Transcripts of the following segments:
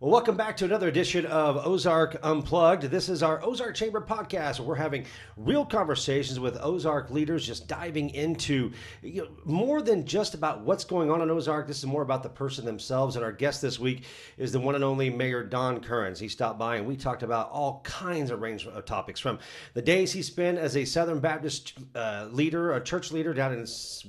Well, welcome back to another edition of Ozark Unplugged. This is our Ozark Chamber podcast where we're having real conversations with Ozark leaders, just diving into more than just about what's going on in Ozark. This is more about the person themselves. And our guest this week is the one and only Mayor Don Currence. He stopped by and we talked about all kinds of range of topics, from the days he spent as a Southern Baptist leader, a church leader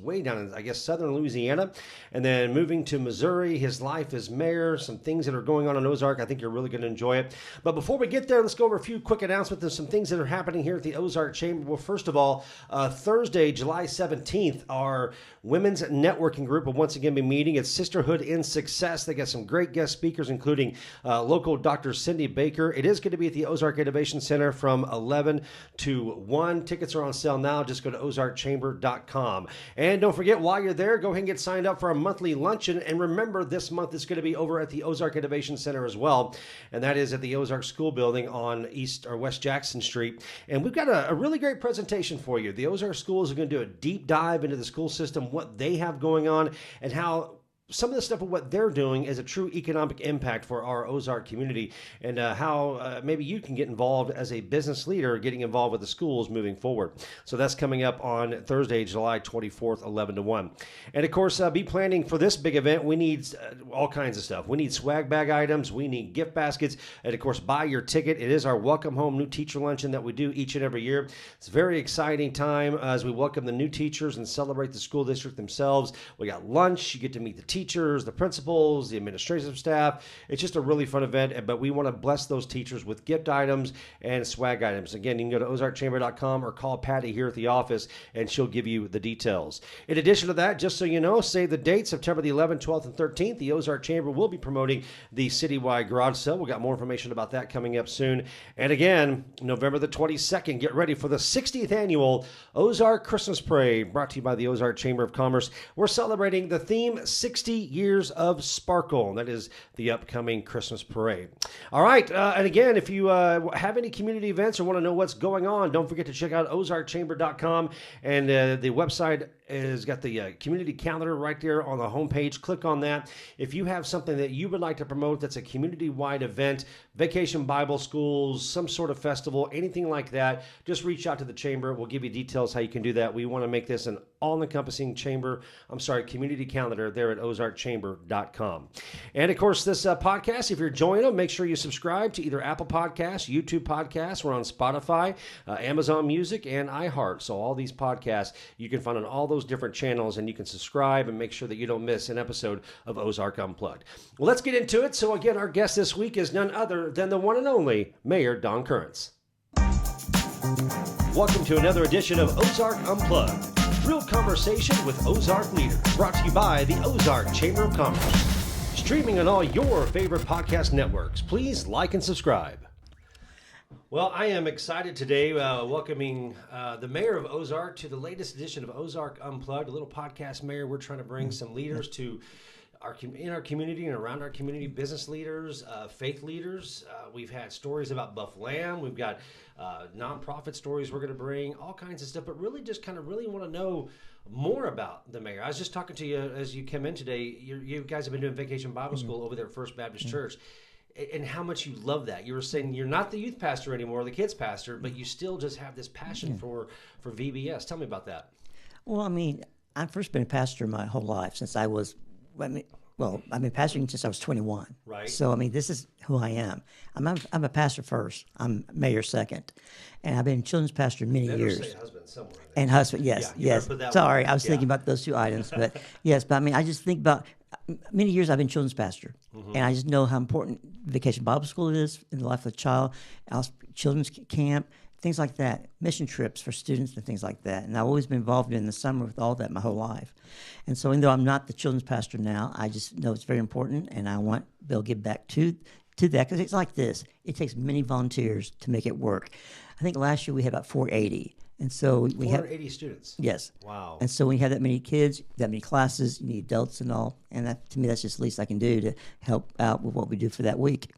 way down in, I guess, Southern Louisiana, and then moving to Missouri, his life as mayor, some things that are going on in Ozark. I think you're really going to enjoy it. But before we get there, let's go over a few quick announcements. There's some things that are happening here at the Ozark Chamber. Well, first of all, Thursday, July 17th, our women's networking group will once again be meeting. It's Sisterhood in Success. They got some great guest speakers, including local Dr. Cindy Baker. It is going to be at the Ozark Innovation Center from 11 to 1. Tickets are on sale now. Just go to ozarkchamber.com. And don't forget, while you're there, go ahead and get signed up for a monthly luncheon. And remember, this month it's going to be over at the Ozark Innovation Center as well, and that is at the Ozark School Building on East or West Jackson Street. And we've got a really great presentation for you. The Ozark schools are going to do a deep dive into the school system, what they have going on, and how some of the stuff of what they're doing is a true economic impact for our Ozark community, and how maybe you can get involved as a business leader, getting involved with the schools moving forward. So that's coming up on Thursday, July 24th, 11 to 1. And of course, be planning for this big event. We need all kinds of stuff. We need swag bag items. We need gift baskets. And of course, buy your ticket. It is our Welcome Home New Teacher Luncheon that we do each and every year. It's a very exciting time as we welcome the new teachers and celebrate the school district themselves. We got lunch. You get to meet the teachers, the principals, the administrative staff. It's just a really fun event, but we want to bless those teachers with gift items and swag items. Again, you can go to ozarkchamber.com or call Patty here at the office, and she'll give you the details. In addition to that, just so you know, save the date, September the 11th, 12th, and 13th, the Ozark Chamber will be promoting the citywide garage sale. We've got more information about that coming up soon. And again, November the 22nd, get ready for the 60th annual Ozark Christmas Parade, brought to you by the Ozark Chamber of Commerce. We're celebrating the theme 60 years of Sparkle, and that is the upcoming Christmas parade. All right, and again, if you have any community events or want to know what's going on, don't forget to check out ozarkchamber.com, and the website has got the community calendar right there on the homepage. Click on that. If you have something that you would like to promote that's a community-wide event, vacation Bible schools, some sort of festival, anything like that, just reach out to the chamber. We'll give you details how you can do that. We want to make this an all-encompassing community calendar there at ozarkchamber.com. And of course, this podcast, if you're joining them, make sure you subscribe to either Apple Podcasts, YouTube Podcasts. We're on Spotify, Amazon Music, and iHeart. So all these podcasts you can find on all those different channels, and you can subscribe and make sure that you don't miss an episode of Ozark Unplugged. Well, let's get into it. So again, our guest this week is none other than the one and only Mayor Don Currence. Welcome to another edition of Ozark Unplugged. Real conversation with Ozark leaders, brought to you by the Ozark Chamber of Commerce. Streaming on all your favorite podcast networks. Please like and subscribe. Well, I am excited today welcoming the mayor of Ozark to the latest edition of Ozark Unplugged, a little podcast, Mayor. We're trying to bring some leaders to in our community and around our community, business leaders, faith leaders. We've had stories about Buff Lamb. We've got nonprofit stories we're going to bring, all kinds of stuff, but really just kind of really want to know more about the mayor. I was just talking to you as you came in today. You guys have been doing Vacation Bible School over there at First Baptist Church, and how much you love that. You were saying you're not the youth pastor anymore, the kids pastor, but you still just have this passion for VBS. Tell me about that. Well, I mean, I've first been a pastor my whole life since I was, I've been pastoring since I was 21. Right. So, I mean, this is who I am. I'm a pastor first. I'm mayor second. And I've been children's pastor many years. Say husband somewhere. And husband, yes, yes. Sorry, I was thinking about those two items. But yes, but I mean, I just think about many years I've been children's pastor. Mm-hmm. And I just know how important Vacation Bible School is in the life of a child, children's camp, things like that, mission trips for students and things like that. And I've always been involved in the summer with all that my whole life. And so even though I'm not the children's pastor now, I just know it's very important, and I want to be able to give back to that, because it's like this. It takes many volunteers to make it work. I think last year we had about 480. And so we have 480 students. Yes. Wow. And so when you have that many kids, that many classes, you need adults and all. And that, to me, that's just the least I can do to help out with what we do for that week.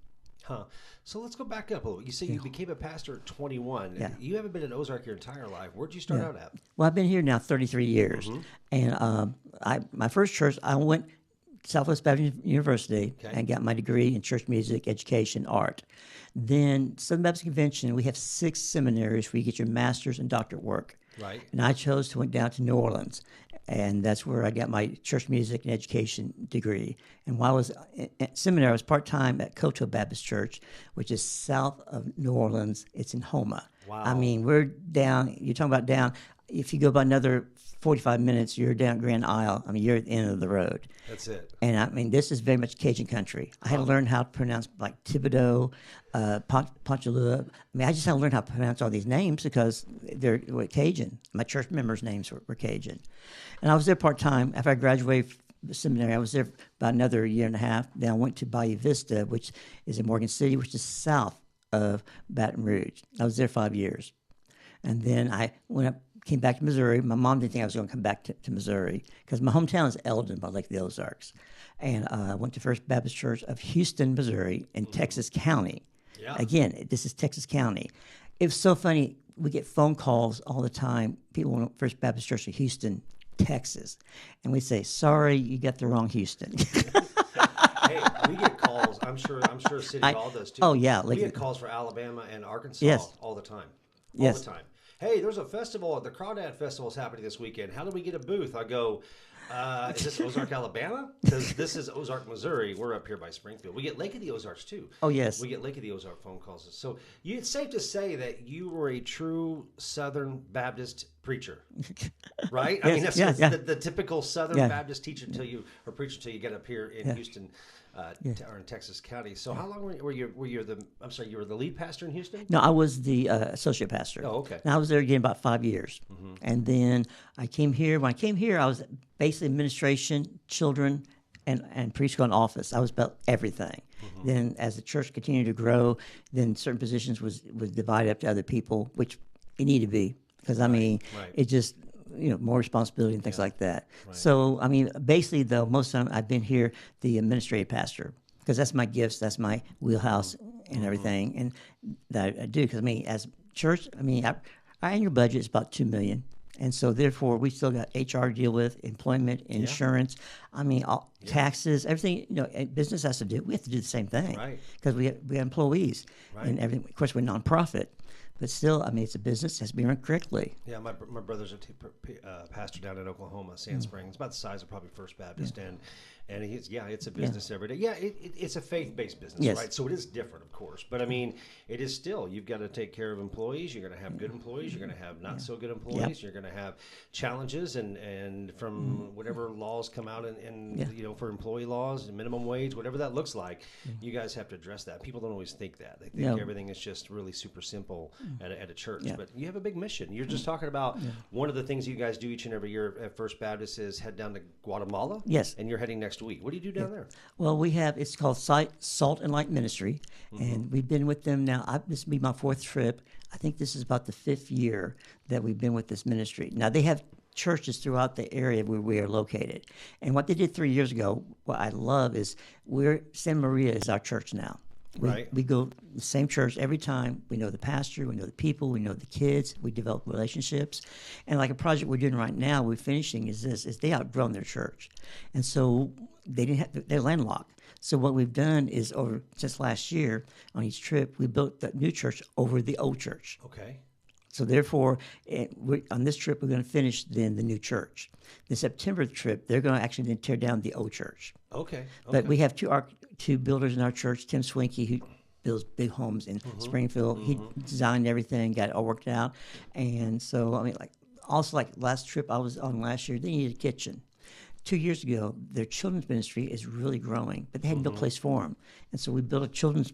Huh. So let's go back up a little. You say you became a pastor at 21. Yeah. You haven't been at Ozark your entire life. Where'd you start out at? Well, I've been here now 33 years. Mm-hmm. And my first church, I went Southwest Baptist University and got my degree in church music, education, art. Then Southern Baptist Convention, we have 6 seminaries where you get your master's and doctorate work. Right. And I chose to went down to New Orleans, and that's where I got my church music and education degree. And while I was at seminary, I was part-time at Coteau Baptist Church, which is south of New Orleans. It's in Houma. Wow. I mean, we're down, you're talking about down, if you go about another 45 minutes, you're down Grand Isle. I mean, you're at the end of the road. That's it. And I mean, this is very much Cajun country. I had to learn how to pronounce like Thibodeau, Ponchalua. I mean, I just had to learn how to pronounce all these names because they're Cajun. My church members' names were Cajun. And I was there part-time. After I graduated from the seminary, I was there about another year and a half. Then I went to Bayou Vista, which is in Morgan City, which is south of Baton Rouge. I was there 5 years. And then I went up, came back to Missouri. My mom didn't think I was going to come back to Missouri because my hometown is Eldon by Lake of the Ozarks. And I went to First Baptist Church of Houston, Missouri in Texas County. Yeah. Again, this is Texas County. It was so funny. We get phone calls all the time. People want First Baptist Church of Houston, Texas. And we say, sorry, you got the wrong Houston. Hey, we get calls. I'm sure City Hall does too. Oh, yeah. We get calls for Alabama and Arkansas all the time. All the time. Hey, there's a festival. The Crawdad Festival is happening this weekend. How do we get a booth? I go, is this Ozark, Alabama? Because this is Ozark, Missouri. We're up here by Springfield. We get Lake of the Ozarks, too. Oh, yes. We get Lake of the Ozark phone calls. So it's safe to say that you were a true Southern Baptist preacher, right? Yes, I mean, that's the typical Southern Baptist teacher or preacher till you get up here in Houston. Or in Texas County. So how long were you the lead pastor in Houston? No, I was the associate pastor. Oh, okay. And I was there again about 5 years. Mm-hmm. And then I came here. When I came here, I was basically administration, children, and preschool and office. I was about everything. Mm-hmm. Then as the church continued to grow, then certain positions was divided up to other people, which it needed to be. Because, I mean, it just... more responsibility and things like that. Right. So, I mean, basically, though, most of the time I've been here the administrative pastor because that's my gifts, that's my wheelhouse and everything, and that I do. Because, I mean, as church, I mean, our annual budget is about $2 million. And so, therefore, we still got HR to deal with, employment, insurance, I mean, taxes, everything, business has to do. We have to do the same thing because we have employees and everything. Of course, we're a nonprofit. But still, I mean, it's a business. It has to be run correctly. Yeah, my brother's a pastor down in Oklahoma, Sand Springs. It's about the size of probably First Baptist. And it's a business every day. Yeah, it's a faith-based business, right? So it is different, of course. But, I mean, it is still, you've got to take care of employees. You're going to have good employees. You're going to have not so good employees. Yep. You're going to have challenges and from whatever laws come out and for employee laws and minimum wage, whatever that looks like, you guys have to address that. People don't always think that. They think everything is just really super simple at a church. But you have a big mission. You're just talking about one of the things you guys do each and every year at First Baptist is head down to Guatemala. Yes. And you're heading next week. What do you do down there? Well, it's called Salt and Light Ministry, and we've been with them now. This will be my 4th trip. I think this is about the 5th year that we've been with this ministry. Now, they have churches throughout the area where we are located. And what they did 3 years ago, what I love is Santa Maria is our church now. We go to the same church every time. We know the pastor, we know the people, we know the kids, we develop relationships. And like a project we're doing right now, we're finishing is they outgrown their church. And so they're landlocked. So what we've done is since last year on each trip, we built the new church over the old church. Okay. So therefore, on this trip, we're going to finish then the new church. The September trip, they're going to actually then tear down the old church. Okay. But we have two builders in our church, Tim Swinkie, who builds big homes in Springfield. He designed everything, got it all worked out. And so, I mean, like last trip I was on last year, they needed a kitchen. 2 years ago, their children's ministry is really growing, but they had no place for them. And so we built a children's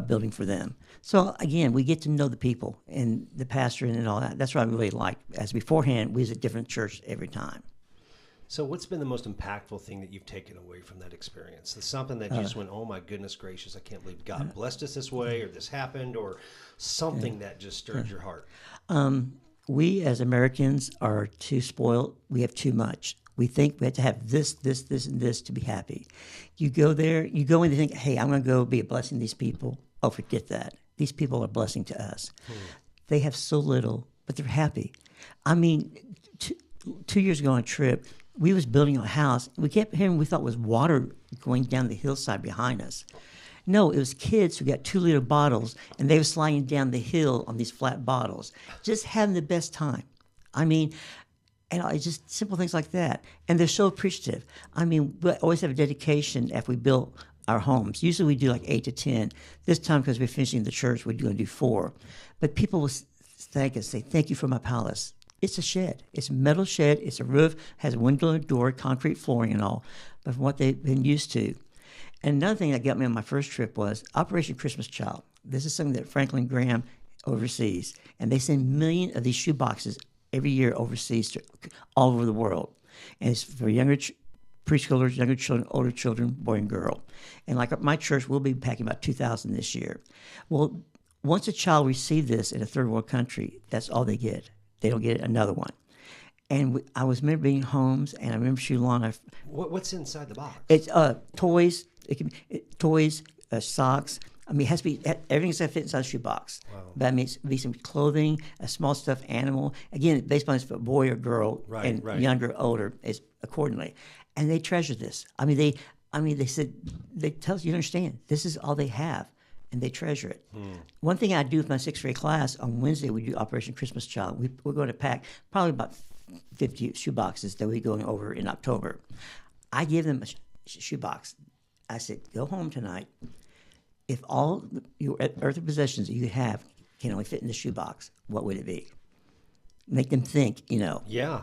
building for them. So again, we get to know the people and the pastor and all that. That's what I really like. As beforehand, we was at a different church every time. So what's been the most impactful thing that you've taken away from that experience? It's something that you just went, oh my goodness gracious, I can't believe God blessed us this way, or this happened, or something that just stirred your heart. We as Americans are too spoiled. We have too much. We think we have to have this, and this to be happy. You go there, you go in and think, hey, I'm going to go be a blessing to these people. Oh, forget that. These people are a blessing to us. They have so little, but they're happy. I mean, 2 years ago on a trip, we was building a house. We kept hearing we thought was water going down the hillside behind us. No, it was kids who got 2-liter bottles, and they were sliding down the hill on these flat bottles, just having the best time. I mean, and it's just simple things like that. And they're so appreciative. I mean, we always have a dedication after we build our homes. Usually we do like 8 to 10. This time, because we're finishing the church, we're going to do 4. But people will thank us, say, thank you for my palace. It's a shed. It's a metal shed. It's a roof, has a window and a door, concrete flooring and all, but from what they've been used to. And another thing that got me on my first trip was Operation Christmas Child. This is something that Franklin Graham oversees. And they send millions of these shoe boxes every year overseas to all over the world. And it's for younger preschoolers, younger children, older children, boy and girl. And like my church, we'll be packing about 2,000 this year. Well, once a child receives this in a third world country, that's all they get. They don't get another one. And I remember being in homes, and I remember Shulon. What's inside the box? It's toys. It can be toys, socks. I mean, it has to be everything's got to fit inside a shoebox. Wow. But I mean, it's be some clothing, a small stuffed animal. Again, based on if a boy or girl, and younger, older, is accordingly. And they treasure this. I mean, they said they tell us you don't understand. This is all they have, and they treasure it. One thing I do with my 6th grade class on Wednesday, we do Operation Christmas Child. We're going to pack probably about 50 shoe boxes that we're going over in October. I give them a shoe box. I said, go home tonight. If all your earthly possessions that you have can only fit in the shoebox, what would it be? Make them think, Yeah.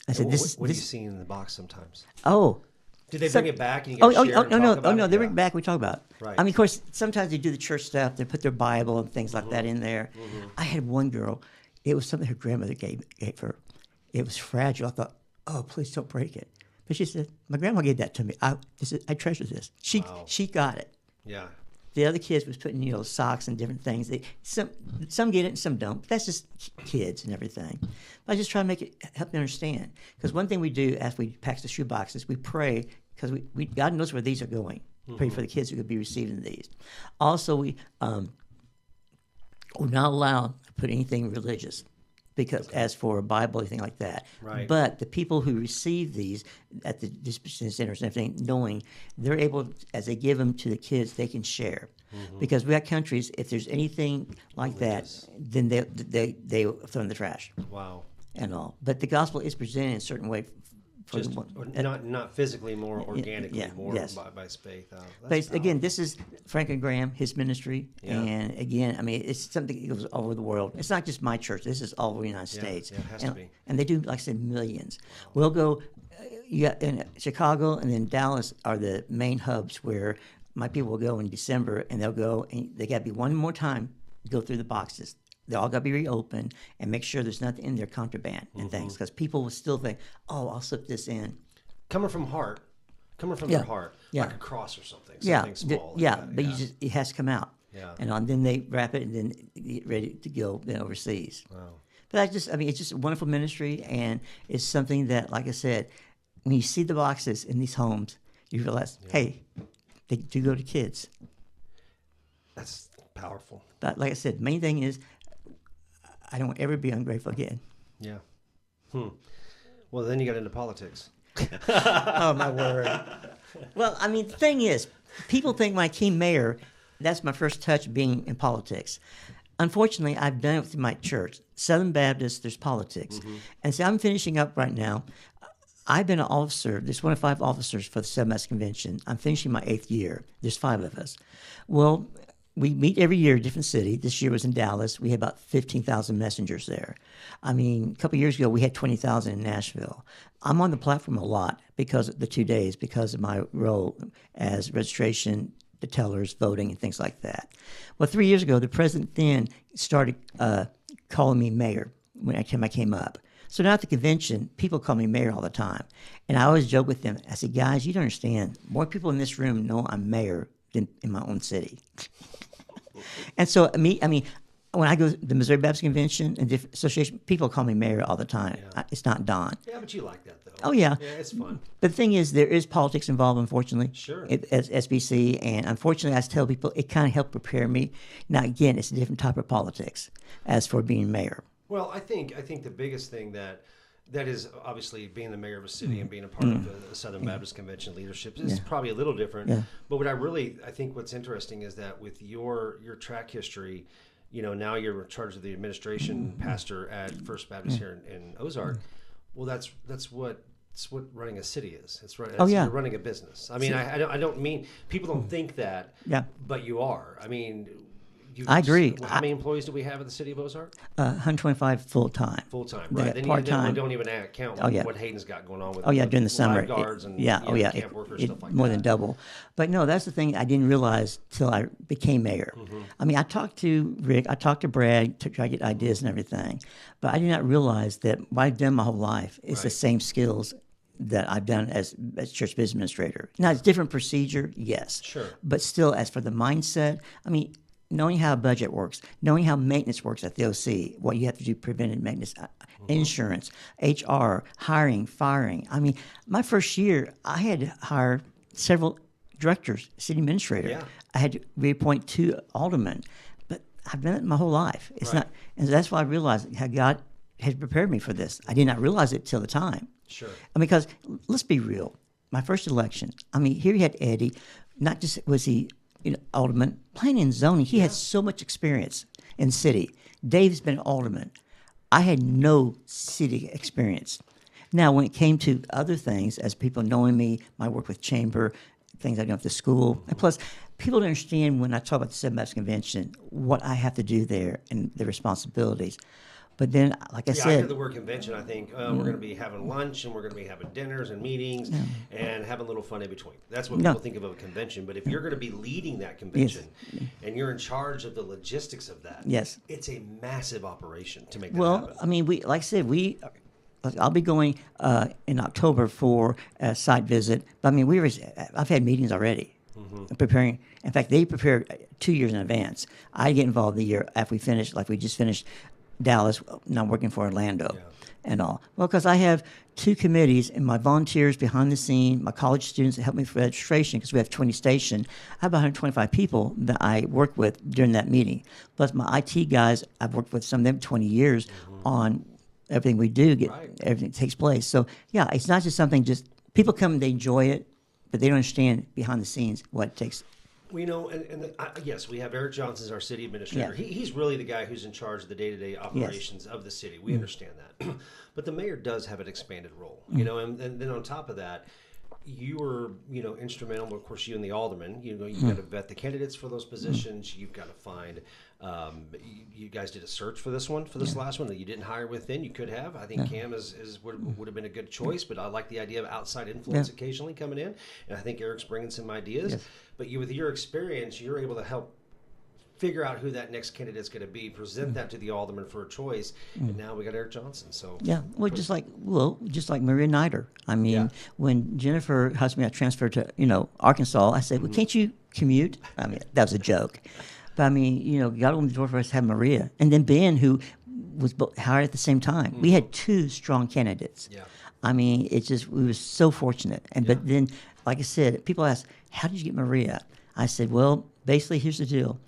I said, what do you see in the box sometimes? Oh. Did they bring it back? And you No. They bring it back. We talk about it. Right. I mean, of course, sometimes they do the church stuff. They put their Bible and things like that in there. I had one girl. It was something her grandmother gave her. It was fragile. I thought, oh, please don't break it. But she said, my grandma gave that to me. I treasure this. She got it. Yeah. The other kids was putting, socks and different things. Some get it and some don't. But that's just kids and everything. But I just try to help them understand. Because one thing we do after we pack the shoe boxes, we pray, because God knows where these are going. Pray for the kids who could be receiving these. Also, we're not allowed to put anything religious. Because as for a Bible, anything like that. Right. But the people who receive these at the distribution centers and everything, knowing they're able, as they give them to the kids, they can share. Because we got countries, if there's anything like that, then they throw in the trash. Wow. And all. But the gospel is presented in a certain way. Not physically, more organically, more by faith. But again, this is Franklin Graham, his ministry, and again, I mean, it's something that goes all over the world. It's not just my church. This is all over the United States. Yeah, it has to be. And they do, like I said, millions. We'll go, in Chicago and then Dallas are the main hubs where my people will go in December, and they'll go, and they got to be one more time, go through the boxes. They all got to be reopened and make sure there's nothing in there contraband and things, because people will still think, oh, I'll slip this in. Coming from their heart, like a cross or something small. But it has to come out. Yeah. And then they wrap it and then get ready to go then overseas. Wow. But it's just a wonderful ministry, and it's something that, like I said, when you see the boxes in these homes, you realize, hey, they do go to kids. That's powerful. But like I said, the main thing is, I don't ever be ungrateful again. Yeah. Well, then you got into politics. Oh, my word. Well, I mean, the thing is, people think when I became mayor, that's my first touch being in politics. Unfortunately, I've done it with my church. Southern Baptist, there's politics. And so I'm finishing up right now. I've been an officer. There's one of 5 officers for the Southern Baptist Convention. I'm finishing my 8th year. There's 5 of us. Well, we meet every year in a different city. This year was in Dallas. We had about 15,000 messengers there. I mean, a couple of years ago, we had 20,000 in Nashville. I'm on the platform a lot because of the 2 days, because of my role as registration, the tellers, voting, and things like that. Well, 3 years ago, the president then started calling me mayor when I came up. So now at the convention, people call me mayor all the time. And I always joke with them. I said, guys, you don't understand. More people in this room know I'm mayor than in my own city. And so, I mean, when I go to the Missouri Baptist Convention and different association, people call me mayor all the time. Yeah. It's not Don. Yeah, but you like that, though. Oh, yeah. Yeah, it's fun. But the thing is, there is politics involved, unfortunately. Sure. As SBC, and unfortunately, I tell people, it kind of helped prepare me. Now, again, it's a different type of politics as for being mayor. Well, I think the biggest thing that That is obviously being the mayor of a city and being a part of the Southern Baptist Convention leadership is probably a little different. Yeah. But I think what's interesting is that with your track history, now you're in charge of the administration pastor at First Baptist here in Ozark. Well, that's what running a city is. It's right. You're running a business. I mean, I don't mean people don't think that. Yeah. But you are. I mean. I agree. How many employees do we have at the city of Ozark? 125 full-time. Full-time, right. Then part-time. Don't even count what Hayden's got going on with during the summer. Lifeguards and camp workers, stuff like more that. Than double. But no, that's the thing I didn't realize till I became mayor. I mean, I talked to Rick, I talked to Brad to try to get ideas and everything, but I did not realize that what I've done my whole life is the same skills that I've done as church business administrator. Now, it's different procedure, yes. Sure. But still, as for the mindset, I mean, knowing how a budget works, knowing how maintenance works at the OC, what you have to do, preventive maintenance, insurance, HR, hiring, firing. I mean, my first year, I had to hire several directors, city administrator. Yeah. I had to reappoint 2 aldermen. But I've done it my whole life. It's not, and that's why I realized how God had prepared me for this. I did not realize it till the time. Sure. I mean, because let's be real. My first election, I mean, here you had Eddie. Not just was he alderman, planning and zoning. He had so much experience in city. Dave's been alderman. I had no city experience. Now, when it came to other things, as people knowing me, my work with chamber, things I do at the school, and plus, people don't understand when I talk about the Southern Baptist Convention what I have to do there and the responsibilities. But then, like I said... I hear the word convention, I think, we're going to be having lunch, and we're going to be having dinners and meetings, and having a little fun in between. That's what people think of a convention. But if you're going to be leading that convention, and you're in charge of the logistics of that, it's a massive operation to make that happen. Well, I mean, like I said, I'll be going in October for a site visit. But I mean, I've had meetings already. Preparing. In fact, they prepare 2 years in advance. I get involved the year after we finish, like we just finished Dallas, now I'm working for Orlando and all. Well, because I have 2 committees and my volunteers behind the scene, my college students that help me for registration because we have 20 stations. I have about 125 people that I work with during that meeting. Plus my IT guys, I've worked with some of them 20 years on everything we do, everything takes place. So, yeah, it's not just something people come and they enjoy it, but they don't understand behind the scenes what it takes. Well, yes, we have Eric Johnson as our city administrator. Yeah. He's really the guy who's in charge of the day-to-day operations of the city. We understand that. But the mayor does have an expanded role, and then on top of that, you were, instrumental, of course, you and the alderman, you've got to vet the candidates for those positions. You've got to find, you guys did a search for this last one that you didn't hire within. You could have. I think Cam would have been a good choice, but I like the idea of outside influence occasionally coming in. And I think Eric's bringing some ideas. Yes. But with your experience, you're able to help figure out who that next candidate's going to be, present that to the alderman for a choice, and now we got Eric Johnson. So just like Maria Nider. I mean, when Jennifer asked me to transfer to Arkansas, I said, "Well, can't you commute?" I mean, that was a joke, but I mean, God opened the door for us to have Maria, and then Ben, who was hired at the same time. We had 2 strong candidates. Yeah. I mean, we were so fortunate, but then, like I said, people ask, "How did you get Maria?" I said, "Well, basically, here's the deal.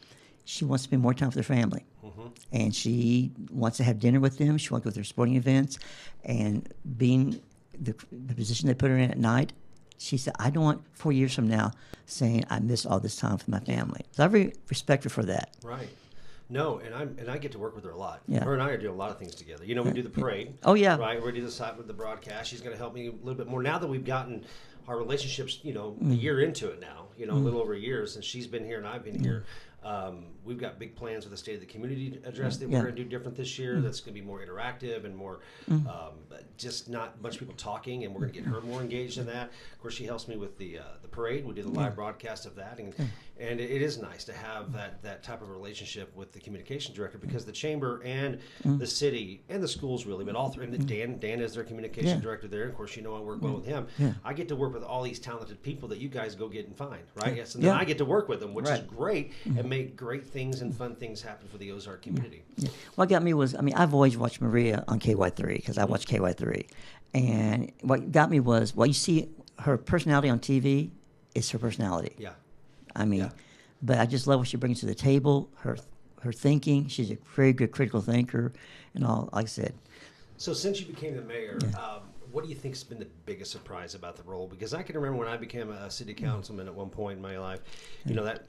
She wants to spend more time with her family, and she wants to have dinner with them. She wants to go to their sporting events, and being the position they put her in at night, she said, I don't want 4 years from now saying I miss all this time with my family." So I really respect her for that. Right. No, and I get to work with her a lot. Yeah. Her and I are doing a lot of things together. We do the parade. Oh, yeah. Right. We do the side with the broadcast. She's going to help me a little bit more now that we've gotten our relationships, a year into it now, a little over a year since she's been here and I've been here. We've got big plans with the State of the Community address that we're going to do different this year. That's going to be more interactive and more just not a bunch of people talking, and we're going to get her more engaged in that. Of course, she helps me with the parade. We do the live broadcast of that, and it is nice to have that type of relationship with the communications director, because the chamber and the city and the schools really, but all three. And Dan is their communication director there. Of course, I work well with him. I get to work with all these talented people that you guys go get and find, right? Yes, and then I get to work with them, which is great, and make great things and fun things happen for the Ozark community. Yeah. What got me was, I've always watched Maria on KY3 because I watch KY3. And what got me was, you see her personality on TV is her personality. Yeah. But I just love what she brings to the table, her thinking. She's a very good critical thinker and all, like I said. So since you became the mayor, what do you think has been the biggest surprise about the role? Because I can remember when I became a city councilman at one point in my life, you know, that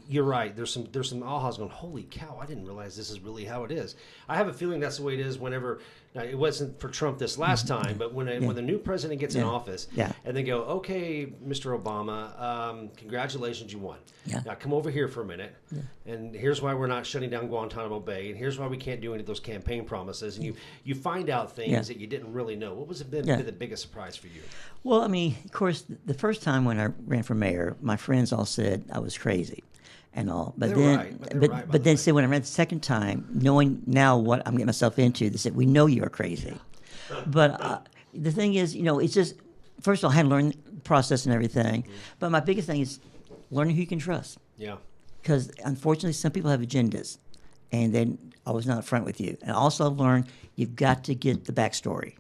you're right. There's some ahas going, holy cow, I didn't realize this is really how it is. I have a feeling that's the way it is whenever, now it wasn't for Trump this last time, but when the new president gets in office and they go, okay, Mr. Obama, congratulations, you won. Now come over here for a minute. And here's why we're not shutting down Guantanamo Bay. And here's why we can't do any of those campaign promises. And you find out things that you didn't really know. What was been the biggest surprise for you? Well, I mean, of course, the first time when I ran for mayor, my friends all said I was crazy and all. But then see, when I ran the second time, knowing now what I'm getting myself into, they said, we know you're crazy. But the thing is, you know, it's just, first of all, I had to learn the process and everything. But my biggest thing is learning who you can trust. Yeah. Because unfortunately, some people have agendas, and then I was not upfront with you. And also I've learned you've got to get the backstory.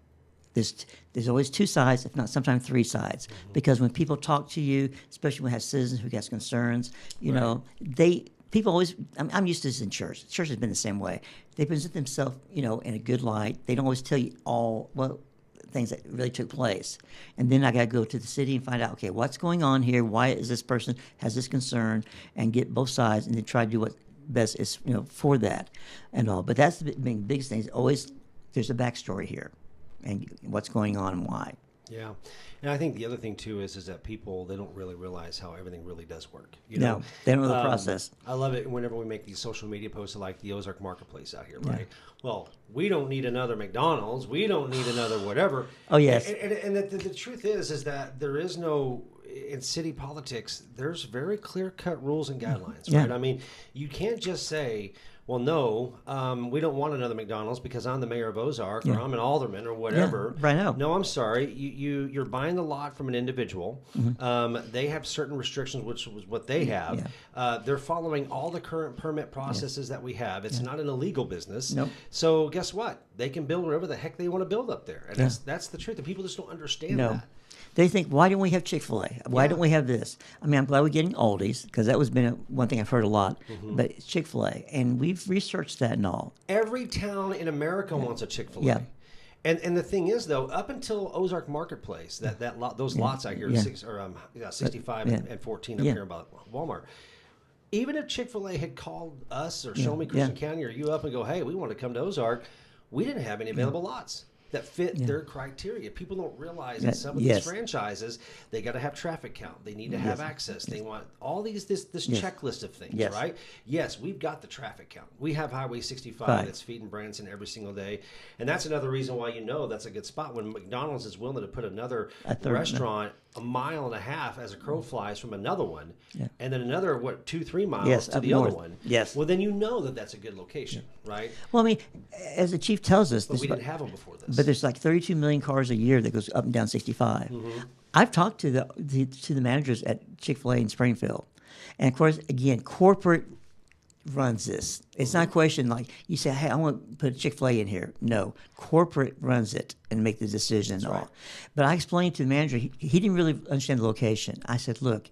There's always two sides, if not sometimes three sides. Because when people talk to you, especially when we have citizens who has concerns, you know, people always, I'm used to this in church. Church has been the same way. They present themselves, you know, in a good light. They don't always tell you all, well, things that really took place. And then I got to go to the city and find out, okay, what's going on here? Why is this person has this concern? And get both sides and then try to do what best is, you know, for that and all. But that's the biggest thing. Is always there's a backstory here and what's going on and why. Yeah. And I think the other thing too is that people, they don't really realize how everything really does work. You know? No, they don't know the process. I love it whenever we make these social media posts like the Ozark Marketplace out here, right? Well, we don't need another McDonald's. We don't need another whatever. Oh, yes. And the truth is that there is no, in city politics, there's very clear-cut rules and guidelines, right? I mean, you can't just say, well, no, we don't want another McDonald's because I'm the mayor of Ozark or I'm an alderman or whatever. Right now. No, I'm sorry. You're buying the lot from an individual. They have certain restrictions, which was what they have. They're following all the current permit processes that we have. It's not an illegal business. Nope. So guess what? They can build whatever the heck they want to build up there. And that's the truth. The people just don't understand that. They think, why don't we have Chick-fil-A? Why don't we have this? I mean, I'm glad we're getting Aldi's because that was one thing I've heard a lot. But it's Chick-fil-A, and we've researched that and all. Every town in America wants a Chick-fil-A. Yeah. And the thing is, though, up until Ozark Marketplace, those lots out here, 65 and 14 up here about Walmart. Even if Chick-fil-A had called us or Show Me Christian County or you up and go, hey, we want to come to Ozark, we didn't have any available lots that fit their criteria. People don't realize that some of these franchises, they got to have traffic count. They need to have access. They want all this checklist of things, right? Yes, we've got the traffic count. We have Highway 65 that's feeding Branson every single day. And that's another reason why that's a good spot. When McDonald's is willing to put another restaurant a mile and a half as a crow flies from another one, and then another 2-3 miles to the other one. Yes. Well, then you know that's a good location, right? Well, I mean, as the chief tells us, but we didn't have them before this. But there's like 32 million cars a year that goes up and down 65. I've talked to the managers at Chick-fil-A in Springfield, and of course, again, corporate runs this. It's not a question like you say, hey, I want to put Chick-fil-A in here. No, corporate runs it and make the decision and all. Right. But I explained to the manager, he didn't really understand the location. I said, look,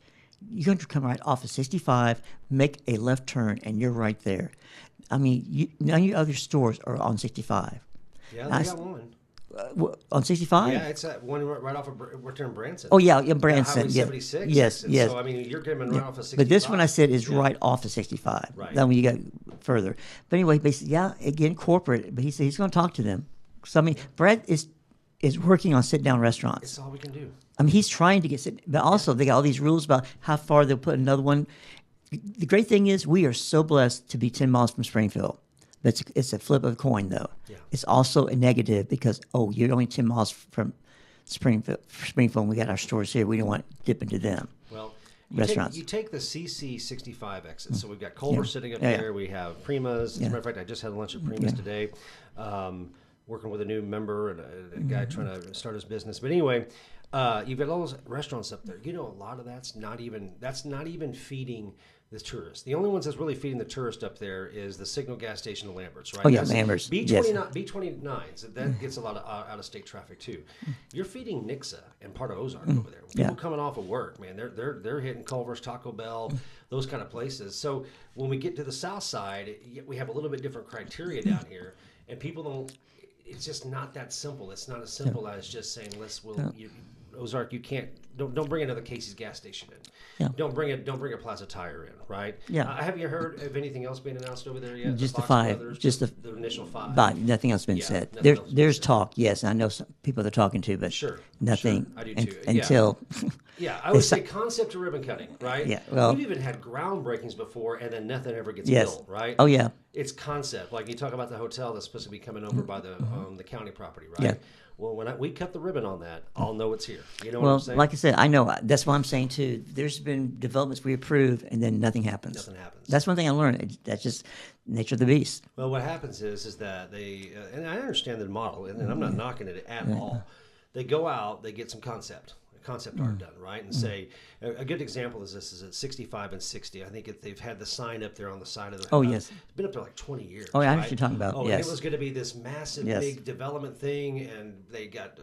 you're going to come right off of 65, make a left turn, and you're right there. I mean, none of your other stores are on 65. Yeah, they got one. On 65? Yeah, it's that one right off of we're in Branson. Oh, yeah, Branson. Highway 76. Yes. So, I mean, you're coming right off of 65. But this one I said is right off of 65. Right. Then when you get further. But anyway, basically, again, corporate. But he said he's going to talk to them. So, I mean, Brad is working on sit-down restaurants. It's all we can do. I mean, he's trying to get but also they got all these rules about how far they'll put another one. The great thing is we are so blessed to be 10 miles from Springfield. But it's a flip of a coin, though. Yeah. It's also a negative because, you're only 10 miles from Springfield, and we got our stores here. We don't want to dip into them. Well, restaurants. You take the CC 65 exit. So we've got Culver sitting up there. We have Prima's. As a matter of fact, I just had lunch at Prima's today, working with a new member and a guy trying to start his business. But anyway, you've got all those restaurants up there. You know, a lot of that's not even feeding the tourists. The only ones that's really feeding the tourist up there is the Signal gas station in Lambert's, right? Oh, yeah, Lambert's. B29s, that gets a lot of out-of-state traffic, too. You're feeding Nixa and part of Ozark over there. People coming off of work, man, they're hitting Culver's, Taco Bell, those kind of places. So when we get to the south side, we have a little bit different criteria down here, and people don't... it's just not that simple. It's not as simple as just saying, Ozark, you can't, don't bring another Casey's gas station in. Yeah. Don't bring a Plaza Tire in, right? Yeah. Have you heard of anything else being announced over there yet? Just the the 5. Brothers, just the initial 5. Nothing else been said. There's There's talk, yes. I know some people they're talking to, but nothing. Sure. I do too. Until. Yeah, I would say concept to ribbon cutting, right? Yeah. Well, we've even had groundbreakings before, and then nothing ever gets built, right? Oh yeah. It's concept. Like you talk about the hotel that's supposed to be coming over by the county property, right? Yeah. Well, when we cut the ribbon on that, I'll know it's here. You know what I'm saying? Like I said, I know. That's what I'm saying too. There's been developments we approve, and then nothing happens. Nothing happens. That's one thing I learned. That's just nature of the beast. Well, what happens is that they, and I understand the model, and I'm not knocking it at all. They go out, they get some concept art done, right? And say, a good example is this is at 65 and 60. I think they've had the sign up there on the side of the house. Yes. It's been up there like 20 years. Oh, yeah, I know right? what you're talking about. Oh, yes. and it was going to be this massive, big development thing, and they got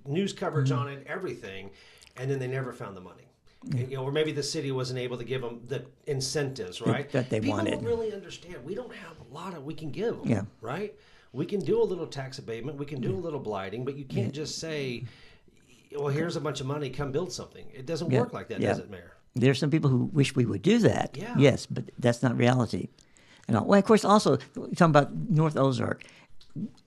news coverage on it, everything, and then they never found the money. And, or maybe the city wasn't able to give them the incentives, right? That they wanted. People don't really understand. We don't have a lot we can give them, Yeah. right? We can do a little tax abatement. We can do a little blighting, but you can't just say, well, here's a bunch of money, come build something. It doesn't work like that, does it, Mayor? There's some people who wish we would do that. Yeah. Yes, but that's not reality. And of course, also, you're talking about North Ozark.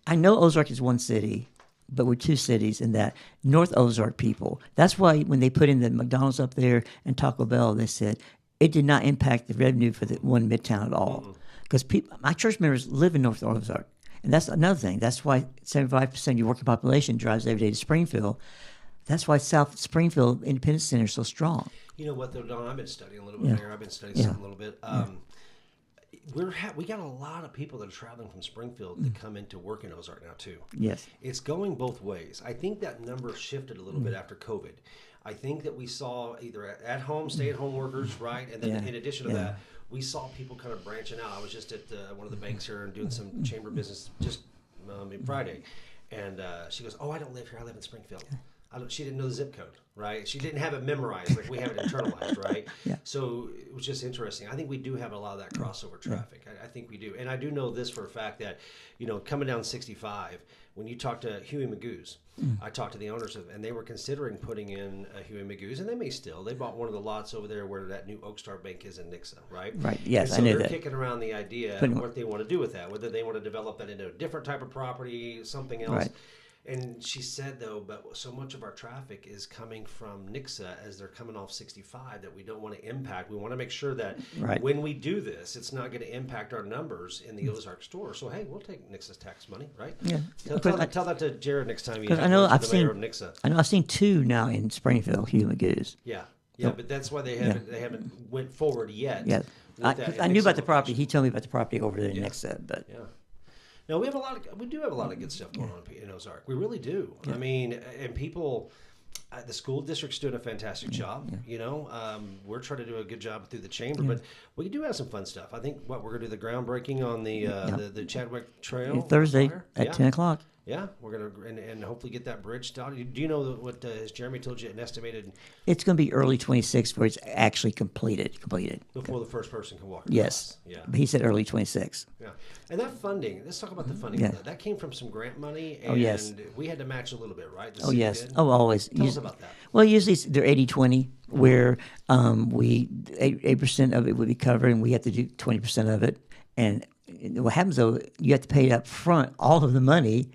I know Ozark is one city, but we're 2 cities in that North Ozark people. That's why when they put in the McDonald's up there and Taco Bell, they said it did not impact the revenue for the one Midtown at all. Because my church members live in North Ozark. And that's another thing. That's why 75% of your working population drives every day to Springfield. That's why South Springfield Independence Center is so strong. You know what, though, Don? I've been studying a little bit there. I've been studying something a little bit. We got a lot of people that are traveling from Springfield that come into work in Ozark now, too. Yes. It's going both ways. I think that number shifted a little bit after COVID. I think that we saw either at-home, stay-at-home workers, right? And then in addition to that, we saw people kind of branching out. I was just at one of the banks here and doing some chamber business just Friday. And she goes, I don't live here. I live in Springfield. She didn't know the zip code, right? She didn't have it memorized like we have it internalized, right? Yeah. So it was just interesting. I think we do have a lot of that crossover traffic. I think we do. And I do know this for a fact that, coming down 65, when you talk to Huey Magoo's, I talked to the owners and they were considering putting in a Huey Magoo's, and they may still. They bought one of the lots over there where that new Oakstar Bank is in Nixa, right? Right, yes, and so I knew they're that. kicking around the idea of what they want to do with that, whether they want to develop that into a different type of property, something else. Right. And she said, though, but so much of our traffic is coming from Nixa as they're coming off 65 that we don't want to impact. We want to make sure that when we do this, it's not going to impact our numbers in the Ozark store. So, hey, we'll take Nixa's tax money, right? Yeah. Tell that to Jared next time you I know I've seen mayor of Nixa. I know I've seen 2 now in Springfield, Huey Magoo's. Yeah, but that's why they haven't went forward yet. Yeah. I knew about the property. He told me about the property over there in Nixa, but No, we do have a lot of good stuff going on in Ozark. We really do. Yeah. I mean, and people, the school district's doing a fantastic job. We're trying to do a good job through the chamber, but we do have some fun stuff. I think we're going to do the groundbreaking on the Chadwick Trail Thursday at 10 o'clock. Yeah, we're going to and hopefully get that bridge started. Do you know what has Jeremy told you an estimated? It's going to be early 26 where it's actually completed. Before the first person can walk across. Yes. Yeah. But he said early 26. Yeah. And that funding, let's talk about the funding. Yeah. That came from some grant money, and we had to match a little bit, right? Oh, yes. Did? Oh, always. Tell us about that. Well, usually they're 80-20, where 8% of it would be covered, and we have to do 20% of it. And what happens, though, you have to pay up front all of the money,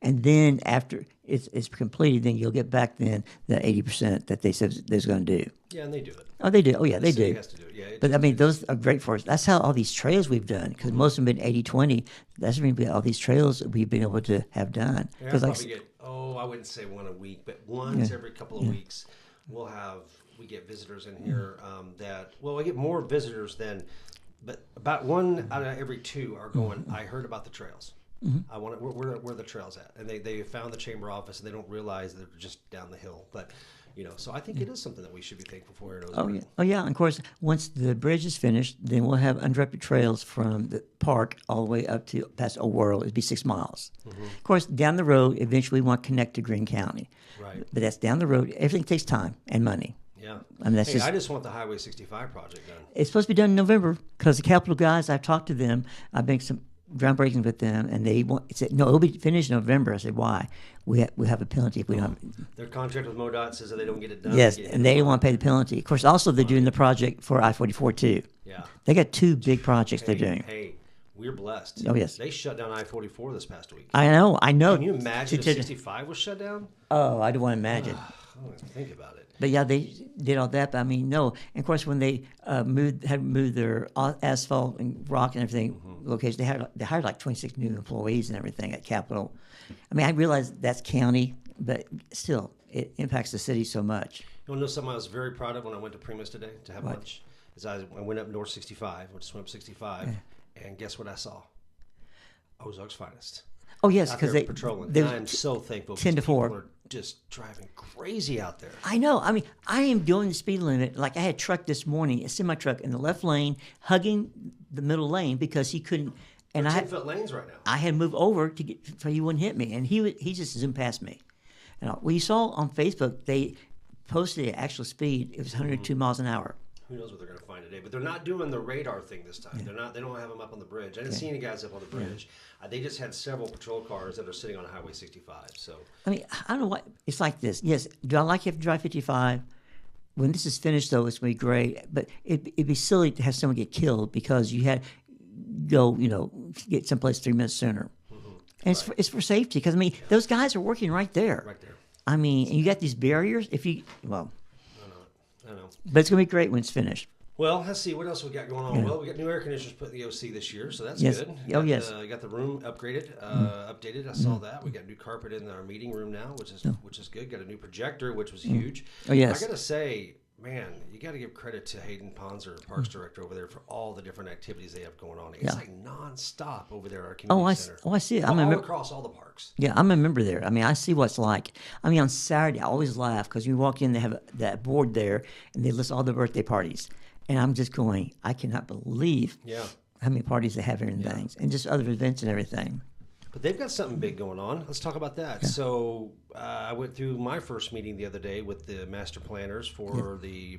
and then after it's completed, then you'll get back then the 80% that they said they're going to do. Yeah, and they do it. Oh, they do. Oh, yeah, they do. Has to do it. Yeah, but I mean, those are great for us. That's how all these trails we've done, because most of them have been 80-20. That's been all these trails that we've been able to have done. Yeah, I probably get, I wouldn't say one a week, but once every couple of weeks, we get visitors in here we get more visitors than, but about 1 out of every 2 are going, I heard about the trails. I want to, where the trails at, and they found the chamber office, and they don't realize they're just down the hill. But so I think it is something that we should be thankful for here at Ozark. Oh yeah, and of course, once the bridge is finished, then we'll have undirected trails from the park all the way up to past Old World. It'd be 6 miles. Of course, down the road, eventually we want to connect to Greene County. Right. But that's down the road. Everything takes time and money. Yeah. I mean, I just want the Highway 65 project done. It's supposed to be done in November because the Capitol guys, I've talked to them. I've made some groundbreaking with them, and they said, no, it'll be finished in November. I said, why? We have a penalty if we don't. Their contract with MoDOT says that they don't get it done. Yes, and they want to pay the penalty. Of course, also they're doing the project for I-44 too. Yeah. They got 2 big projects they're doing. Hey, we're blessed. Oh, yes. They shut down I-44 this past week. I know. Can you imagine if 65 was shut down? Oh, I don't want to imagine. I don't even think about it. But yeah, they did all that. But I mean, no. And of course, when they had moved their asphalt and rock and everything locations, they hired like 26 new employees and everything at Capitol. I mean, I realize that's county, but still, it impacts the city so much. You want to know something I was very proud of when I went to Primus today to have lunch? Is I went up North 65, just went up 65, and guess what I saw? Ozark's finest. Oh yes, because they patrolling. And I'm so thankful. 10 to 4. People are just driving crazy out there. I know. I mean, I am doing the speed limit. Like I had a truck this morning, a semi truck in the left lane, hugging the middle lane because he couldn't. And I 10-foot lanes right now. I had to move over so he wouldn't hit me, and he just zoomed past me. And we saw on Facebook they posted the actual speed. It was 102 miles an hour. Who knows what they're going to find today? But they're not doing the radar thing this time. They're not. They don't have them up on the bridge. I didn't see any guys up on the bridge. They just had several patrol cars that are sitting on Highway 65. So I mean, I don't know what it's like. This, yes. Do I like you have to drive 55? When this is finished, though, it's going to be great. But it'd be silly to have someone get killed because you had go, get someplace 3 minutes sooner. And it's for safety because I mean, those guys are working right there. Right there. I mean, and you got these barriers. I know. But it's going to be great when it's finished. Well, let's see. What else we got going on? Well, we got new air conditioners put in the OC this year, so that's good. Yes. You got the room upgraded, updated. I saw that. We got new carpet in our meeting room now, which is good. Got a new projector, which was huge. Oh, yes. I got to say, man, you got to give credit to Hayden Ponzer, Parks Director over there, for all the different activities they have going on. It's like nonstop over there at our community center. I see it. All across all the parks. Yeah, I'm a member there. I mean, I see what it's like. I mean, on Saturday, I always laugh because you walk in, they have that board there, and they list all the birthday parties. And I'm just going, I cannot believe how many parties they have here and things, and just other events and everything. But they've got something big going on. Let's talk about that. Yeah. So I went through my first meeting the other day with the master planners for the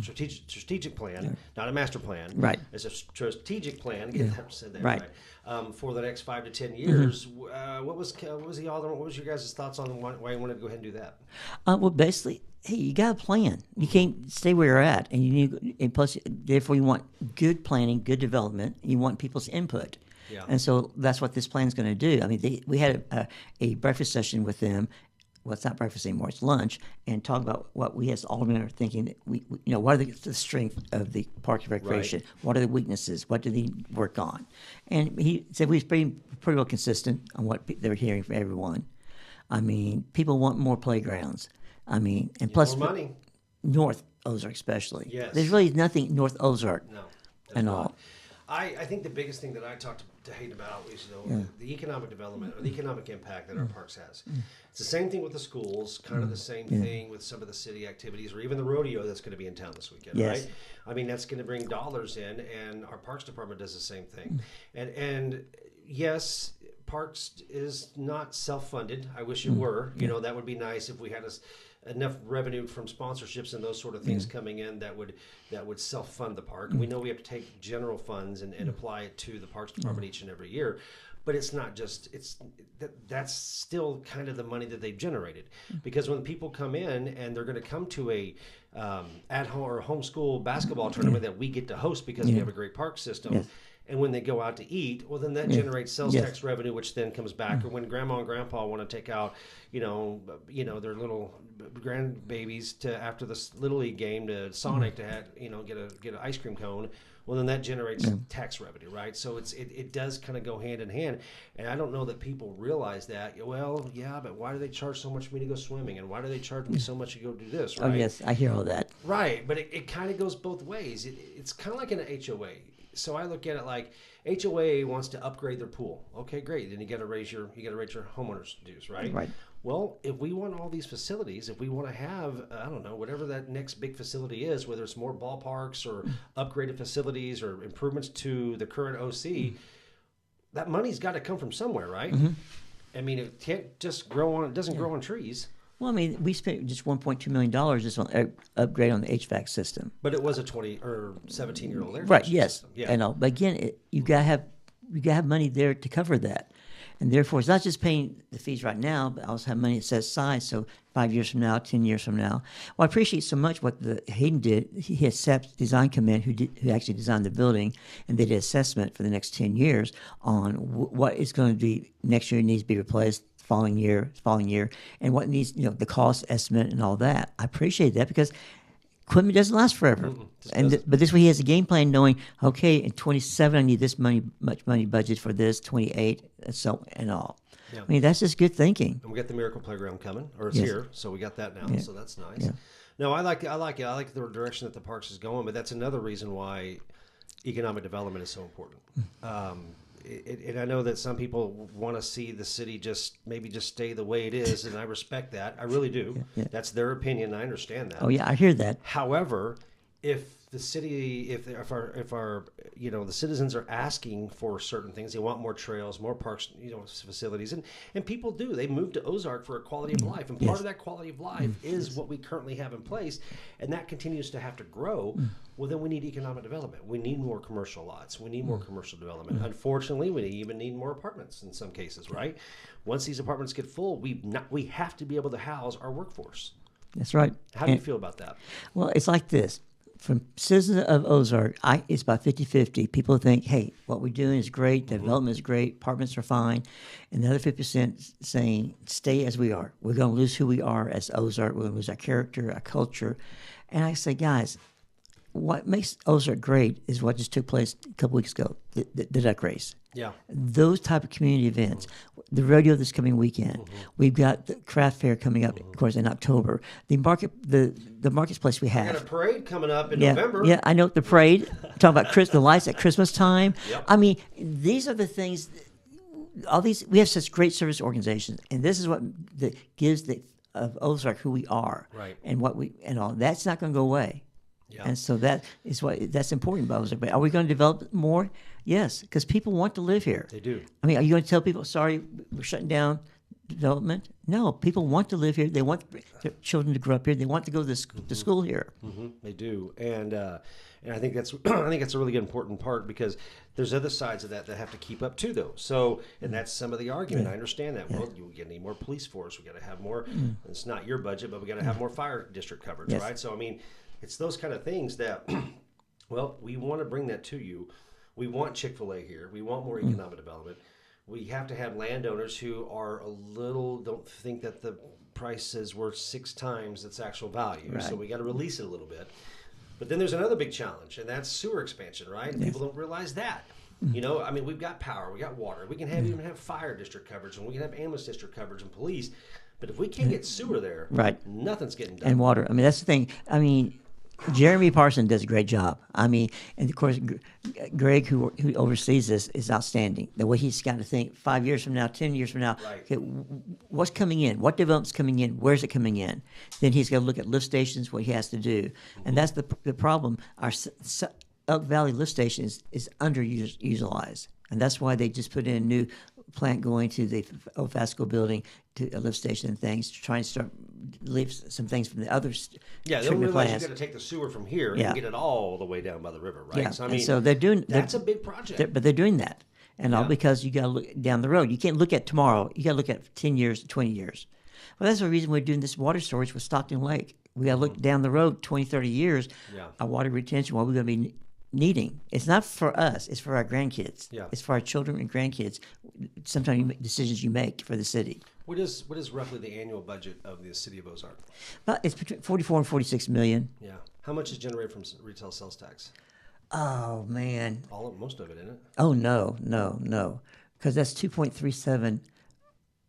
strategic plan, not a master plan. Right. It's a strategic plan. Get that said there right. For the next 5 to 10 years. What was your guys' thoughts on why you wanted to go ahead and do that? Well, basically, hey, you got a plan. You can't stay where you're at, and you need. And plus, therefore, you want good planning, good development. You want people's input. Yeah. And so that's what this plan is going to do. I mean, we had a breakfast session with them. Well, it's not breakfast anymore; it's lunch, and talk about what we as aldermen are thinking. That what are the strength of the Parks and Recreation? Right. What are the weaknesses? What do they work on? And he said we're pretty well consistent on what they're hearing from everyone. I mean, people want more playgrounds. I mean, and plus more money. North Ozark especially. Yes. There's really nothing North Ozark. No. At all. I think the biggest thing that I talked to Hayden about is the economic development or the economic impact that our parks has. It's the same thing with the schools, kind of the same thing with some of the city activities, or even the rodeo that's going to be in town this weekend, right? I mean, that's going to bring dollars in, and our parks department does the same thing. And yes, parks is not self-funded. I wish it were. That would be nice if we had enough revenue from sponsorships and those sort of things coming in that would self-fund the park. We know we have to take general funds and apply it to the Parks Department each and every year, but it's not just that's still kind of the money that they've generated, because when people come in and they're going to come to a at home or homeschool basketball tournament that we get to host because we have a great park system. And when they go out to eat, well, then that generates sales tax revenue, which then comes back. Or when grandma and grandpa want to take out, their little grandbabies to after this Little League game to Sonic to have, get an ice cream cone. Well, then that generates tax revenue, right? So it does kind of go hand in hand. And I don't know that people realize that. Well, yeah, but why do they charge so much for me to go swimming? And why do they charge me so much to go do this, right? Oh, yes, I hear all that. Right, but it kind of goes both ways. It's kind of like an HOA. So I look at it like HOA wants to upgrade their pool. Okay, great. Then you got to raise your homeowners dues, right? Right. Well, if we want all these facilities, if we want to have, I don't know, whatever that next big facility is, whether it's more ballparks or upgraded facilities or improvements to the current OC, that money's got to come from somewhere, right? I mean, it can't just grow on. It doesn't grow on trees. Well, I mean, we spent just $1.2 million just on upgrade on the HVAC system. But it was a 20 or 17-year-old air right? Yes. Yeah. I know. But again, you got to have we have money there to cover that. And therefore, it's not just paying the fees right now, but also have money set aside. So 5 years from now, 10 years from now. Well, I appreciate so much what Hayden did. He had SEP's design command who actually designed the building, and they did assessment for the next 10 years on what is going to be next year needs to be replaced, following year, and what needs, the cost estimate and all that. I appreciate that because equipment doesn't last forever. But this way he has a game plan knowing, okay, in 27 I need this much money budget for this, 28, and all. Yeah. I mean, that's just good thinking. And we got the Miracle Playground coming, or it's here, so we got that now, so that's nice. Yeah. No, I like it. I like the direction that the parks is going, but that's another reason why economic development is so important. And I know that some people want to see the city just stay the way it is, and I respect that. I really do. Yeah. That's their opinion. I understand that. Oh yeah, I hear that. However, if the city, if our the citizens are asking for certain things, they want more trails, more parks, facilities, and people do. They move to Ozark for a quality of life, and part of that quality of life is what we currently have in place, and that continues to have to grow. Well, then we need economic development. We need more commercial lots. We need more commercial development. Unfortunately, we even need more apartments in some cases, right? Once these apartments get full, we have to be able to house our workforce. That's right. How do you feel about that? Well, it's like this. From citizens of Ozark, it's about 50-50. People think, hey, what we're doing is great, development is great, apartments are fine. And the other 50% saying, stay as we are. We're going to lose who we are as Ozark. We're going to lose our character, our culture. And I say, guys, what makes Ozark great is what just took place a couple weeks ago, the duck race. Yeah. Those type of community events. The rodeo this coming weekend. We've got the craft fair coming up, of course, in October. The marketplace we have. We got a parade coming up in November. Yeah, I know the parade. Talking about the lights at Christmas time. Yep. I mean, these are the things. All these, we have such great service organizations, and this is what gives of Ozark who we are, right? And what and all that's not going to go away. Yeah. And so that's important about Ozark. But are we going to develop more? Yes, because people want to live here. They do. I mean, are you going to tell people, sorry, we're shutting down development? No, people want to live here. They want their children to grow up here. They want to go to school here. They do, and I think that's a really important part because there's other sides of that have to keep up too, though. So, and that's some of the argument. I understand that. Well, we need more police force. We got to have more. It's not your budget, but we got to have more fire district coverage, right? So, I mean, it's those kind of things that, well, we want to bring that to you. We want Chick-fil-A here. We want more economic development. We have to have landowners who don't think that the price is worth 6 times its actual value. Right. So we got to release it a little bit. But then there's another big challenge, and that's sewer expansion, right? And people don't realize that. I mean, we've got power, we got water, we can even have fire district coverage, and we can have ambulance district coverage and police. But if we can't get sewer there, nothing's getting done. And water. I mean, that's the thing. I mean, Jeremy Parson does a great job. I mean, and of course, Greg, who oversees this, is outstanding. The way he's got to think 5 years from now, 10 years from now, okay, what's coming in? What development's coming in? Where's it coming in? Then he's got to look at lift stations, what he has to do. And that's the problem. Our Elk Valley lift station is underutilized. And that's why they just put in a new plant going to the Fasco building to a lift station and things to try and start leave some things from the other they don't realize you got to take the sewer from here and get it all the way down by the river, right? Yeah. So I mean, so that's a big project. But they're doing that, and all because you got to look down the road. You can't look at tomorrow. You got to look at 10 years, 20 years. Well, that's the reason we're doing this water storage with Stockton Lake. We got to look down the road 20, 30 years. Our water retention, what we're going to be needing. It's not for us. It's for our grandkids. Yeah. It's for our children and grandkids. Sometimes you make decisions you make for the city. What is roughly the annual budget of the city of Ozark? It's between 44 and 46 million. Yeah. How much is generated from retail sales tax? Oh man. Most of it, isn't it? Oh no, because that's 2.37.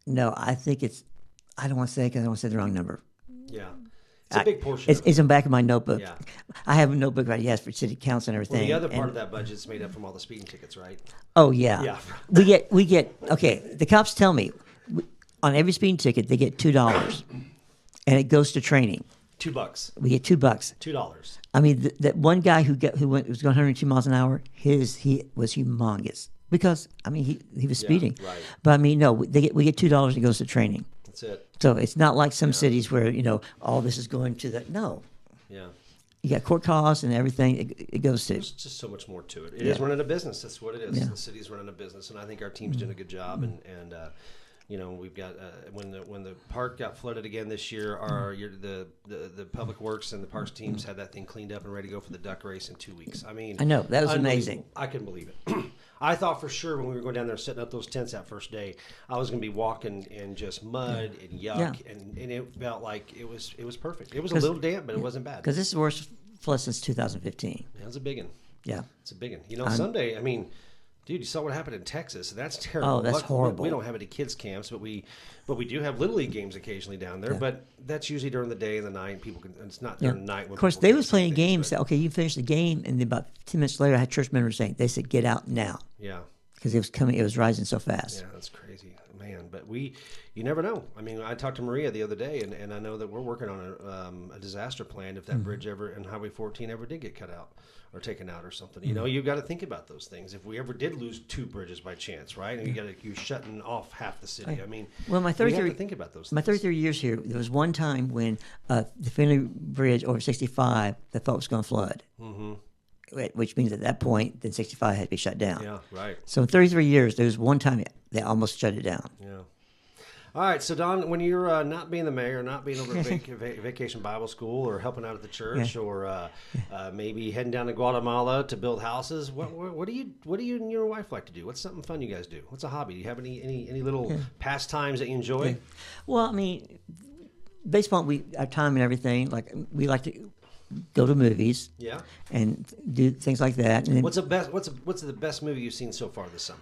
No, I think it's. I don't want to say because I don't want to say the wrong number. Yeah. It's a big portion. It's in the back of my notebook. Yeah. I have a notebook right here for city council and everything. Well, the other part of that budget is made up from all the speeding tickets, right? Oh yeah. Yeah. we get. Okay. The cops tell me on every speeding ticket they get $2, and it goes to training. $2. We get $2. $2. I mean, that one guy who was going 102 miles an hour. He was humongous because I mean he was speeding. Right. But I mean no, we get $2 and it goes to training. That's it. So it's not like some cities where all this is going to that. No. Yeah. You got court costs and everything it goes to. There's just so much more to it. It is running a business. That's what it is. The city's running a business, and I think our team's doing a good job. And we've got when the park got flooded again this year, the public works and the parks teams had that thing cleaned up and ready to go for the duck race in 2 weeks. I mean, I know that was amazing. I couldn't believe it. I thought for sure when we were going down there setting up those tents that first day, I was going to be walking in just mud and yuck, and it felt like it was perfect. It was a little damp, but it wasn't bad. Because this is the worst flood since 2015. Yeah, it's a big one. Yeah, it's a big one. Someday, I mean, dude, you saw what happened in Texas. That's terrible. Oh, that's horrible. We don't have any kids camps, but we do have Little League games occasionally down there. Yeah. But that's usually during the day and the night. People can. It's not during the night. When of course, they was playing games. Okay, you finish the game, and then about 10 minutes later, I had church members saying, they said, "Get out now." Yeah. Because it was rising so fast. Yeah, that's crazy, man. But you never know. I mean, I talked to Maria the other day, and I know that we're working on a disaster plan if that bridge ever and Highway 14 ever did get cut out or taken out or something. You know, you've got to think about those things. If we ever did lose 2 bridges by chance, right? And you're shutting off half the city. I mean, well, we have to think about those things. My 33 years here, there was one time when the Finley Bridge over 65, they thought was going to flood. Mm-hmm. Which means at that point, then 65 had to be shut down. Yeah, right. So in 33 years, there was one time they almost shut it down. Yeah. All right, so Don, when you're not being the mayor, not being over at Vacation Bible School or helping out at the church or maybe heading down to Guatemala to build houses, what do you and your wife like to do? What's something fun you guys do? What's a hobby? Do you have any little pastimes that you enjoy? Yeah. Well, I mean, based on our time and everything, like we like to go to movies, and do things like that. And what's the best movie you've seen so far this summer?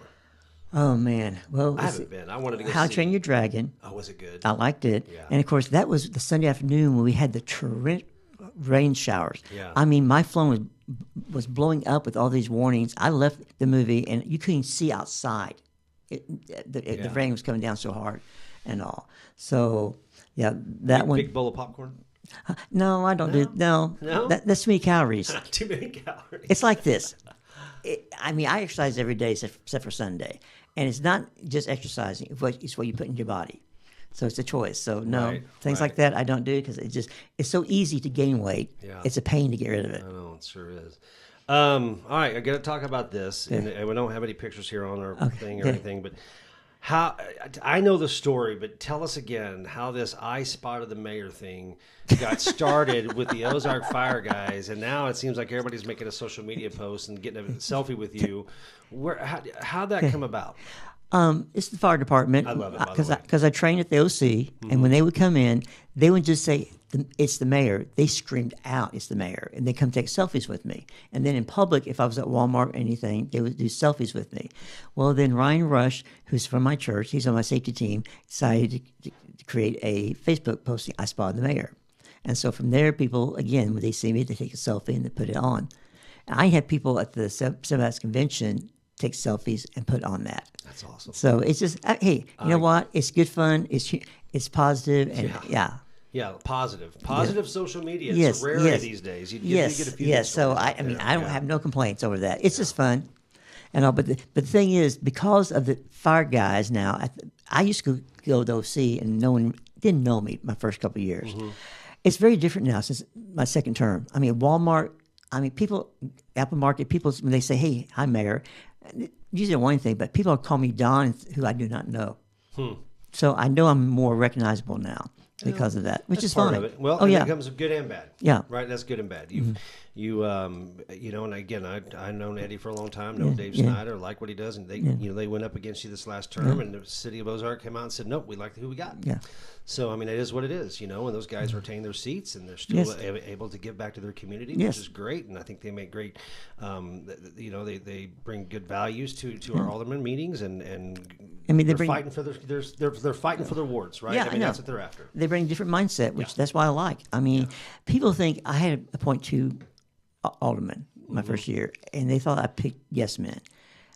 Oh man, well I haven't been. I wanted to go. How to Train Your Dragon. Oh, was it good? I liked it, and of course that was the Sunday afternoon when we had the torrent rain showers. Yeah. I mean, my phone was blowing up with all these warnings. I left the movie and you couldn't see outside. The rain was coming down so hard, and all. So yeah, big bowl of popcorn. No, I don't do. No. That's too many calories. Too many calories. It's like this. I exercise every day except for Sunday, and it's not just exercising; it's what you put in your body. So it's a choice. So things like that I don't do because it's so easy to gain weight. Yeah. It's a pain to get rid of it. I know it sure is. All right, I got to talk about this, and we don't have any pictures here on our thing or anything, but. How I know the story, but tell us again how this I spotted the mayor thing got started with the Ozark Fire guys, and now it seems like everybody's making a social media post and getting a selfie with you. How'd that come about? It's the fire department. I love it because I trained at the OC, and when they would come in, they would just say, "It's the mayor." They screamed out, "It's the mayor," and they come take selfies with me. And then in public, if I was at Walmart or anything, they would do selfies with me. Well, then Ryan Rush, who's from my church, he's on my safety team, decided to create a Facebook posting, "I spotted the mayor." And so from there, people, again, when they see me, they take a selfie and they put it on. And I had people at the Sebastian convention take selfies and put on that. That's awesome. So it's just, hey, you know what? It's good fun. It's positive, and Yeah, positive social media. It's rare these days. You get a few So I don't have no complaints over that. It's just fun, and all. But the thing is, because of the fire guys now, I used to go to OC, and no one didn't know me my first couple of years. Mm-hmm. It's very different now since my second term. I mean, Walmart. I mean, people, Apple Market, people when they say, "Hey, hi, Mayor," usually one thing, but people call me Don, who I do not know. So I know I'm more recognizable now. Because of that, which is fine. Of it. Well, it comes good and bad. Yeah, right. That's good and bad. And again, I've known Eddie for a long time. Know Dave Snyder, like what he does, and they went up against you this last term, and the city of Ozark came out and said, "Nope, we like who we got." Yeah. So I mean, it is what it is, and those guys retain their seats, and they're still able to give back to their community, which is great. And I think they make great, they bring good values to our alderman meetings, and I mean, they're fighting for they're fighting for their wards, right? Yeah, I mean, that's what they're after. They bring a different mindset, which that's why I like. I mean, people think I had to appoint 2 aldermen my first year, and they thought I picked yes men.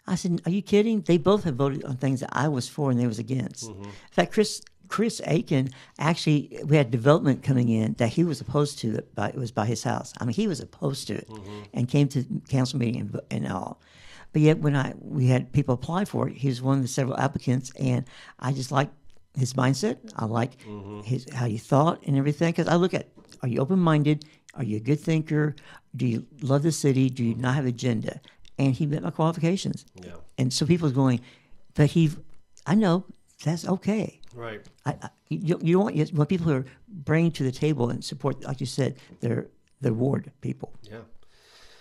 I said, "Are you kidding? They both have voted on things that I was for and they was against." In fact, Chris Aiken, actually, we had development coming in that he was opposed to. It was by his house. I mean, he was opposed to it and came to council meeting and all. But yet, when we had people apply for it, he was one of the several applicants, and I just liked his mindset. I like how he thought and everything. Because I look at Are you open-minded? Are you a good thinker? Do you love the city? Do you not have agenda? And he met my qualifications. Yeah. And so people are going, but I know that's okay. Right. You want people who are bringing to the table and support, like you said, their ward people. Yeah.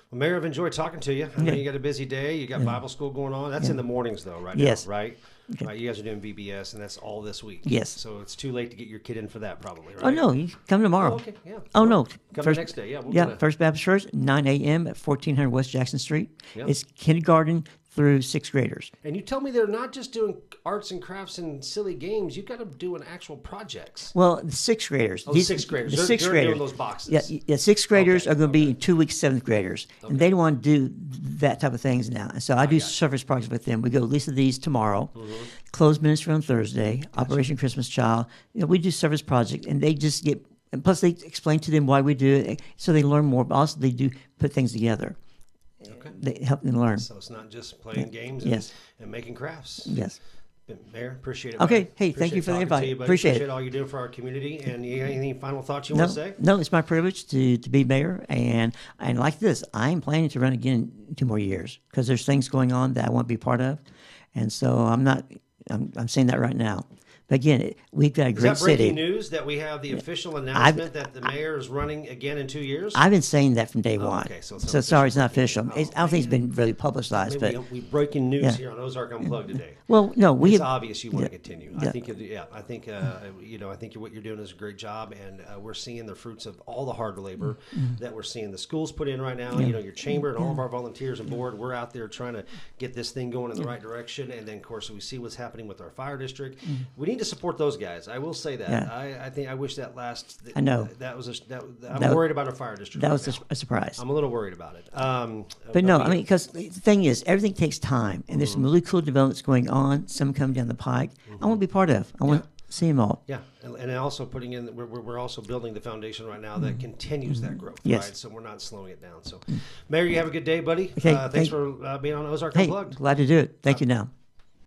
Well, Mayor, I've enjoyed talking to you. I know you got a busy day. You got Bible school going on. That's in the mornings, though, right Yes. now, right? Okay. Right. You guys are doing VBS, and that's all this week. Yes. So it's too late to get your kid in for that, probably, right? Oh, no, you come tomorrow. Oh, okay, yeah. Oh, no. Come the next day, yeah. First Baptist Church, 9 a.m. at 1400 West Jackson Street. Yeah. It's kindergarten through sixth graders. And you tell me they're not just doing arts and crafts and silly games. You got them doing actual projects. Well, the sixth graders. Oh, sixth graders. The sixth they're graders. doing those boxes. Yeah, sixth graders are going to be in 2 weeks, seventh graders. And they don't want to do that type of things now. And so I do service projects with them. We go at least of these tomorrow. Closed ministry on Thursday. Operation Christmas Child. We do service projects, and they just get. And plus, they explain to them why we do it, so they learn more. But also, they do put things together. Okay. They help them learn. So it's not just playing games and making crafts. Yes. Mayor, appreciate it. Okay. Buddy. Hey, thank you for the invite. You, appreciate it. All you're doing for our community. And you got any final thoughts you want to say? No, it's my privilege to be mayor. And like this, I'm planning to run again in 2 more years because there's things going on that I want to be part of. And so I'm saying that right now. But again, we've got a great city. Is that breaking news that we have the official announcement that the mayor is running again in 2 years? I've been saying that from day one. Okay, so sorry, it's not official. I don't think it's been really publicized. Maybe but we breaking news here on Ozark Unplugged today. Well, no, it's obvious you want to continue. Yeah. I think what you're doing is a great job, and we're seeing the fruits of all the hard labor that we're seeing the schools put in right now. Yeah. Your chamber and all of our volunteers and board, we're out there trying to get this thing going in the right direction. And then, of course, we see what's happening with our fire district. We need to support those guys. I will say that. Yeah. I wish that last. I know I'm worried about our fire district. That was a surprise. I'm a little worried about it. But no, because the thing is, everything takes time, and there's some really cool developments going on. Some coming down the pike. I want to be part of. I want to see them all. Yeah, and also putting in, we're also building the foundation right now that continues that growth. Yes. Right, so we're not slowing it down. So, Mayor, you have a good day, buddy. Okay, thanks for being on Ozark Hey, Unplugged. glad to do it. Thank you now.